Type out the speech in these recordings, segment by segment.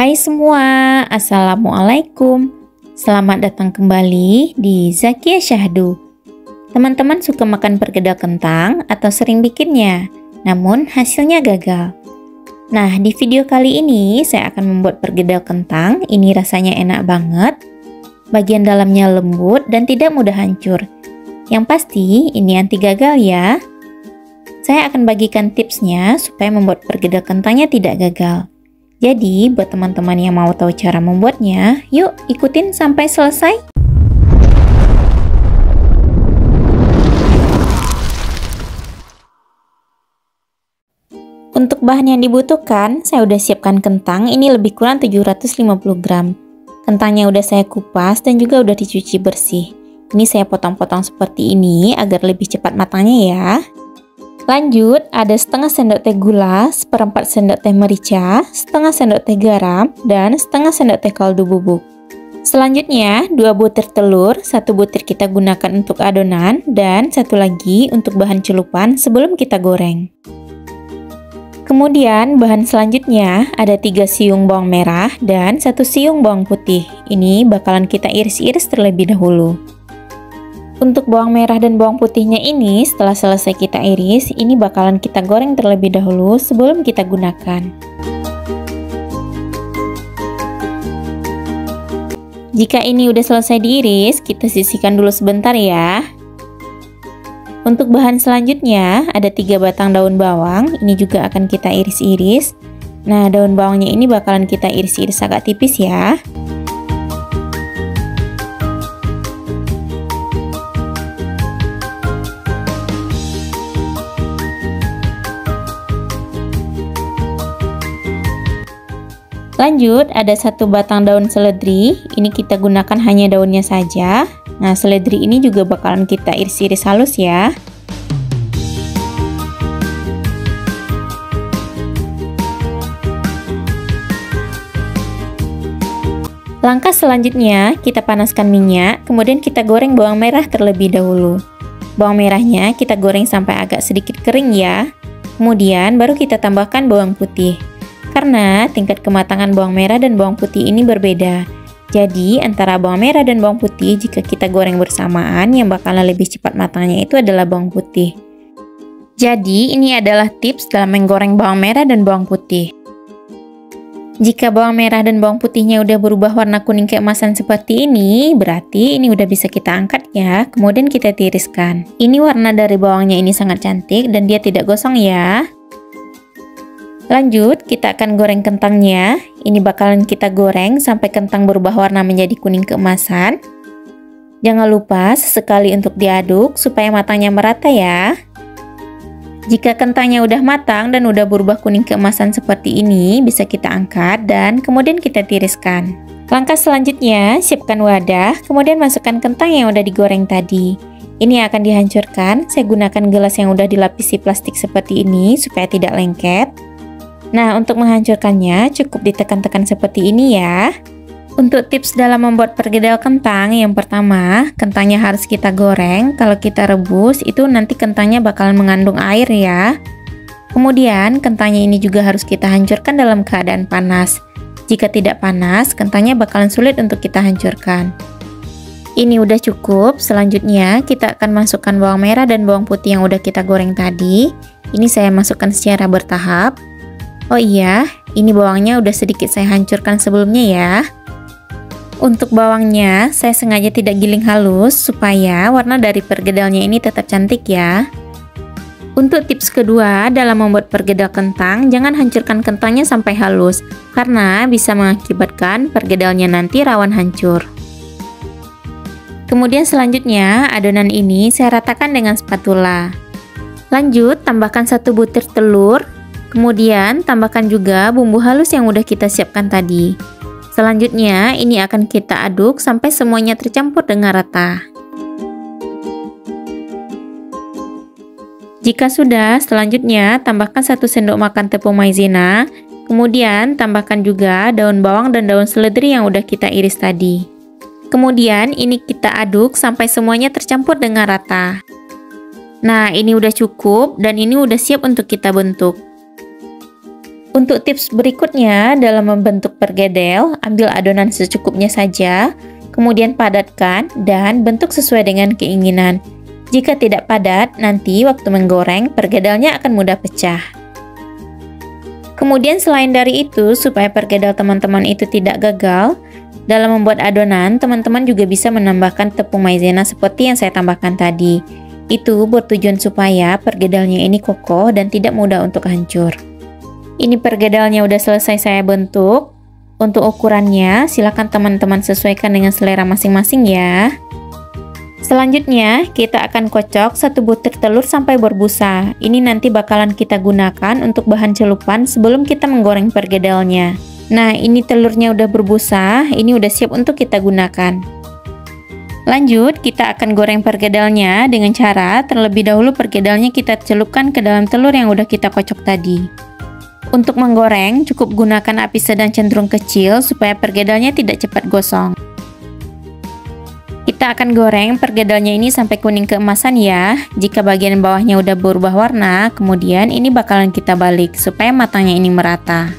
Hai semua, Assalamualaikum. Selamat datang kembali di Zakia Syahdu. Teman-teman suka makan perkedel kentang atau sering bikinnya, namun hasilnya gagal. Nah, di video kali ini saya akan membuat perkedel kentang. Ini rasanya enak banget. Bagian dalamnya lembut dan tidak mudah hancur. Yang pasti ini anti gagal ya. Saya akan bagikan tipsnya supaya membuat perkedel kentangnya tidak gagal. Jadi, buat teman-teman yang mau tahu cara membuatnya, yuk ikutin sampai selesai. Untuk bahan yang dibutuhkan, saya udah siapkan kentang, ini lebih kurang 750 gram. Kentangnya udah saya kupas dan juga udah dicuci bersih. Ini saya potong-potong seperti ini agar lebih cepat matangnya ya. Lanjut, ada setengah sendok teh gula, seperempat sendok teh merica, setengah sendok teh garam, dan setengah sendok teh kaldu bubuk. Selanjutnya, 2 butir telur, 1 butir kita gunakan untuk adonan, dan 1 lagi untuk bahan celupan sebelum kita goreng. Kemudian, bahan selanjutnya ada 3 siung bawang merah dan 1 siung bawang putih. Ini bakalan kita iris-iris terlebih dahulu. Untuk bawang merah dan bawang putihnya ini setelah selesai kita iris, ini bakalan kita goreng terlebih dahulu sebelum kita gunakan. Jika ini udah selesai diiris, kita sisihkan dulu sebentar ya. Untuk bahan selanjutnya ada 3 batang daun bawang, ini juga akan kita iris-iris. Nah, daun bawangnya ini bakalan kita iris-iris agak tipis ya. Lanjut, ada 1 batang daun seledri, ini kita gunakan hanya daunnya saja. Nah, seledri ini juga bakalan kita iris-iris halus ya. Langkah selanjutnya, kita panaskan minyak, kemudian kita goreng bawang merah terlebih dahulu. Bawang merahnya kita goreng sampai agak sedikit kering ya. Kemudian baru kita tambahkan bawang putih. Karena tingkat kematangan bawang merah dan bawang putih ini berbeda. Jadi antara bawang merah dan bawang putih jika kita goreng bersamaan, yang bakalan lebih cepat matangnya itu adalah bawang putih. Jadi ini adalah tips dalam menggoreng bawang merah dan bawang putih. Jika bawang merah dan bawang putihnya udah berubah warna kuning keemasan seperti ini, berarti ini udah bisa kita angkat ya. Kemudian kita tiriskan. Ini warna dari bawangnya ini sangat cantik dan dia tidak gosong ya. Lanjut, kita akan goreng kentangnya. Ini bakalan kita goreng sampai kentang berubah warna menjadi kuning keemasan. Jangan lupa sesekali untuk diaduk supaya matangnya merata ya. Jika kentangnya udah matang dan udah berubah kuning keemasan seperti ini, bisa kita angkat dan kemudian kita tiriskan. Langkah selanjutnya, siapkan wadah, kemudian masukkan kentang yang udah digoreng tadi. Ini akan dihancurkan. Saya gunakan gelas yang udah dilapisi plastik seperti ini supaya tidak lengket. Nah, untuk menghancurkannya cukup ditekan-tekan seperti ini ya. Untuk tips dalam membuat perkedel kentang, yang pertama, kentangnya harus kita goreng. Kalau kita rebus, itu nanti kentangnya bakalan mengandung air ya. Kemudian, kentangnya ini juga harus kita hancurkan dalam keadaan panas. Jika tidak panas, kentangnya bakalan sulit untuk kita hancurkan. Ini udah cukup. Selanjutnya, kita akan masukkan bawang merah dan bawang putih yang udah kita goreng tadi. Ini saya masukkan secara bertahap. Oh iya, ini bawangnya udah sedikit saya hancurkan sebelumnya ya. Untuk bawangnya, saya sengaja tidak giling halus supaya warna dari perkedelnya ini tetap cantik ya. Untuk tips kedua dalam membuat perkedel kentang, jangan hancurkan kentangnya sampai halus, karena bisa mengakibatkan perkedelnya nanti rawan hancur. Kemudian selanjutnya, adonan ini saya ratakan dengan spatula. Lanjut, tambahkan 1 butir telur. Kemudian tambahkan juga bumbu halus yang udah kita siapkan tadi. Selanjutnya ini akan kita aduk sampai semuanya tercampur dengan rata. Jika sudah, selanjutnya tambahkan 1 sendok makan tepung maizena. Kemudian tambahkan juga daun bawang dan daun seledri yang udah kita iris tadi. Kemudian ini kita aduk sampai semuanya tercampur dengan rata. Nah, ini udah cukup dan ini udah siap untuk kita bentuk. Untuk tips berikutnya dalam membentuk pergedel, ambil adonan secukupnya saja, kemudian padatkan dan bentuk sesuai dengan keinginan. Jika tidak padat, nanti waktu menggoreng pergedelnya akan mudah pecah. Kemudian selain dari itu, supaya pergedel teman-teman itu tidak gagal, dalam membuat adonan, teman-teman juga bisa menambahkan tepung maizena seperti yang saya tambahkan tadi. Itu bertujuan supaya pergedelnya ini kokoh dan tidak mudah untuk hancur. Ini pergedelnya udah selesai saya bentuk. Untuk ukurannya, silakan teman-teman sesuaikan dengan selera masing-masing ya. Selanjutnya, kita akan kocok 1 butir telur sampai berbusa. Ini nanti bakalan kita gunakan untuk bahan celupan sebelum kita menggoreng pergedelnya. Nah, ini telurnya udah berbusa, ini udah siap untuk kita gunakan. Lanjut, kita akan goreng pergedelnya dengan cara terlebih dahulu pergedelnya kita celupkan ke dalam telur yang udah kita kocok tadi. Untuk menggoreng, cukup gunakan api sedang cenderung kecil supaya pergedelnya tidak cepat gosong. Kita akan goreng pergedelnya ini sampai kuning keemasan ya. Jika bagian bawahnya udah berubah warna, kemudian ini bakalan kita balik supaya matangnya ini merata.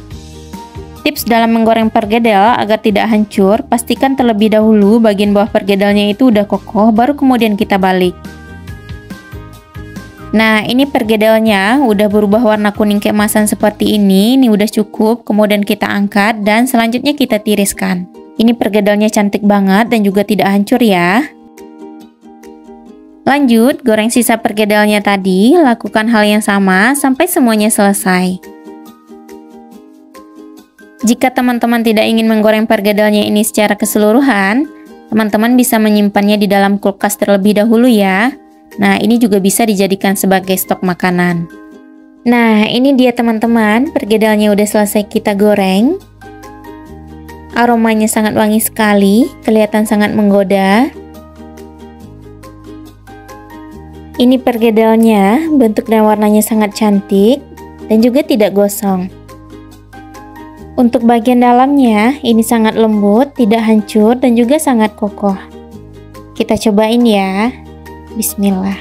Tips dalam menggoreng pergedel agar tidak hancur, pastikan terlebih dahulu bagian bawah pergedelnya itu udah kokoh, baru kemudian kita balik. Nah, ini pergedelnya udah berubah warna kuning keemasan seperti ini udah cukup, kemudian kita angkat dan selanjutnya kita tiriskan. Ini pergedelnya cantik banget dan juga tidak hancur ya. Lanjut, goreng sisa pergedelnya tadi, lakukan hal yang sama sampai semuanya selesai. Jika teman-teman tidak ingin menggoreng pergedelnya ini secara keseluruhan, teman-teman bisa menyimpannya di dalam kulkas terlebih dahulu ya. Nah, ini juga bisa dijadikan sebagai stok makanan. Nah, ini dia teman-teman, pergedelnya udah selesai kita goreng. Aromanya sangat wangi sekali, kelihatan sangat menggoda. Ini pergedelnya, bentuk dan warnanya sangat cantik dan juga tidak gosong. Untuk bagian dalamnya, ini sangat lembut, tidak hancur dan juga sangat kokoh. Kita cobain ya. Bismillah.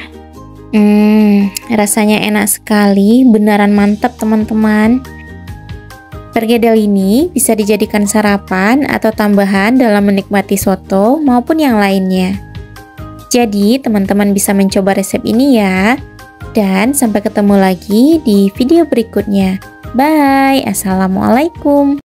Rasanya enak sekali, beneran mantap teman-teman. Pergedel ini bisa dijadikan sarapan atau tambahan dalam menikmati soto maupun yang lainnya. Jadi teman-teman bisa mencoba resep ini ya. Dan sampai ketemu lagi di video berikutnya. Bye, assalamualaikum.